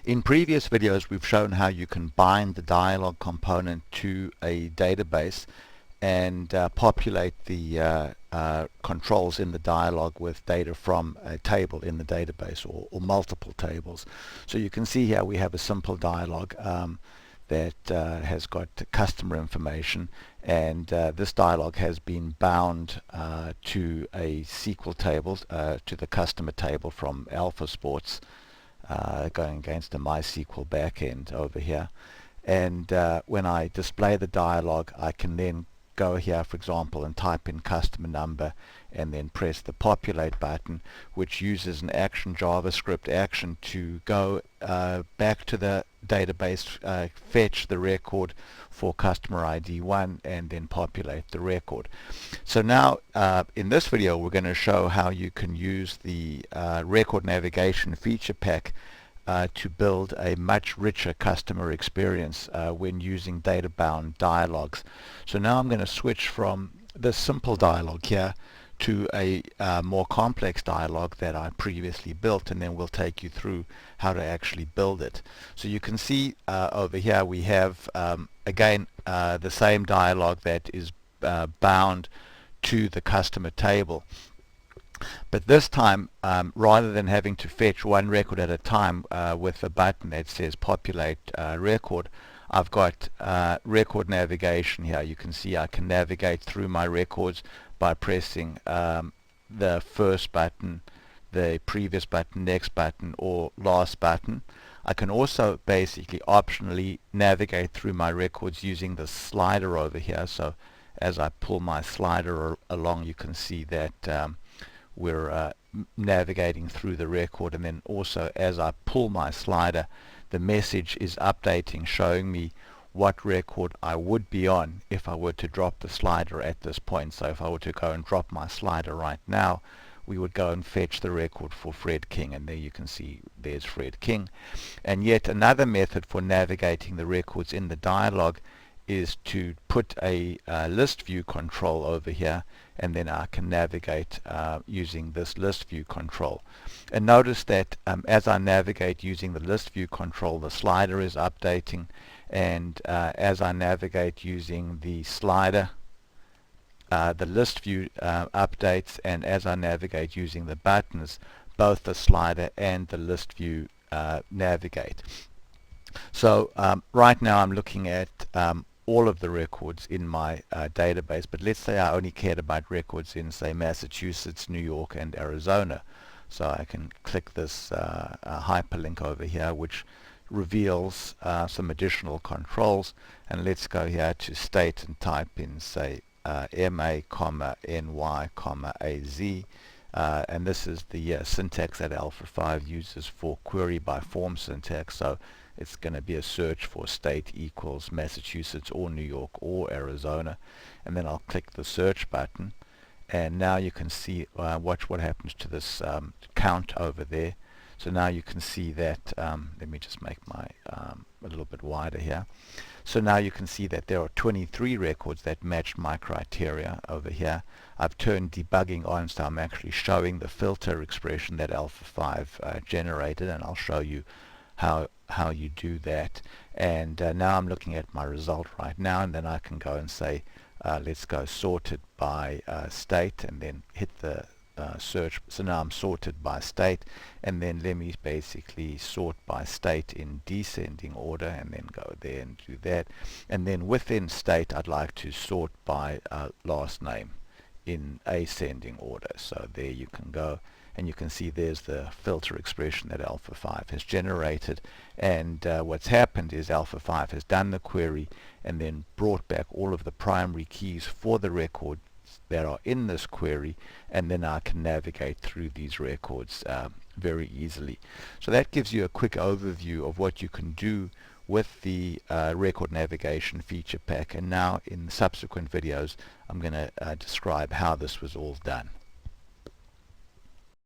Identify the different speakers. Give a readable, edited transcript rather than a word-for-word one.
Speaker 1: In previous videos we've shown how you can bind the dialog component to a database and populate the controls in the dialog with data from a table in the database or multiple tables. So you can see here we have a simple dialog that has got customer information, and this dialog has been bound to a SQL table, to the customer table from Alpha Sports, going against the MySQL backend over here. And when I display the dialog, I can then go here, for example, and type in customer number and then press the populate button, which uses an action, JavaScript action, to go back to the database, fetch the record for customer ID 1 and then populate the record. So now in this video we're going to show how you can use the record navigation feature pack to build a much richer customer experience when using data-bound dialogues. So now I'm going to switch from this simple dialog here to a more complex dialog that I previously built, and then we'll take you through how to actually build it. So you can see over here we have again the same dialog that is bound to the customer table. But this time, rather than having to fetch one record at a time with a button that says populate record, I've got record navigation here. You can see I can navigate through my records by pressing the first button, the previous button, next button, or last button. I can also basically optionally navigate through my records using the slider over here. So as I pull my slider along, you can see that we're navigating through the record, and then also as I pull my slider, the message is updating, showing me what record I would be on if I were to drop the slider at this point. So if I were to go and drop my slider right now, we would go and fetch the record for Fred King, and there you can see there's Fred King. And yet another method for navigating the records in the dialog is to put a list view control over here, and then I can navigate using this list view control. And notice that as I navigate using the list view control, the slider is updating, and as I navigate using the slider, the list view updates, and as I navigate using the buttons, both the slider and the list view navigate. So right now I'm looking at all of the records in my database, but let's say I only cared about records in, say, Massachusetts, New York, and Arizona. So I can click this hyperlink over here, which reveals some additional controls, and let's go here to state and type in, say, MA, NY, AZ, and this is the syntax that Alpha 5 uses for query by form syntax. So it's going to be a search for state equals Massachusetts or New York or Arizona, and then I'll click the search button, and now you can see watch what happens to this count over there. So now you can see that let me just make my a little bit wider here. So now you can see that there are 23 records that match my criteria over here. I've turned debugging on, so I'm actually showing the filter expression that Alpha 5 generated, and I'll show you how you do that. And now I'm looking at my result right now, and then I can go and say let's go sorted by state, and then hit the search. So now I'm sorted by state, and then let me basically sort by state in descending order, and then go there and do that. And then within state I'd like to sort by last name in ascending order. So there you can go, and you can see there's the filter expression that Alpha 5 has generated. And what's happened is Alpha 5 has done the query and then brought back all of the primary keys for the records that are in this query, and then I can navigate through these records very easily. So that gives you a quick overview of what you can do with the record navigation feature pack, and now in subsequent videos I'm going to describe how this was all done.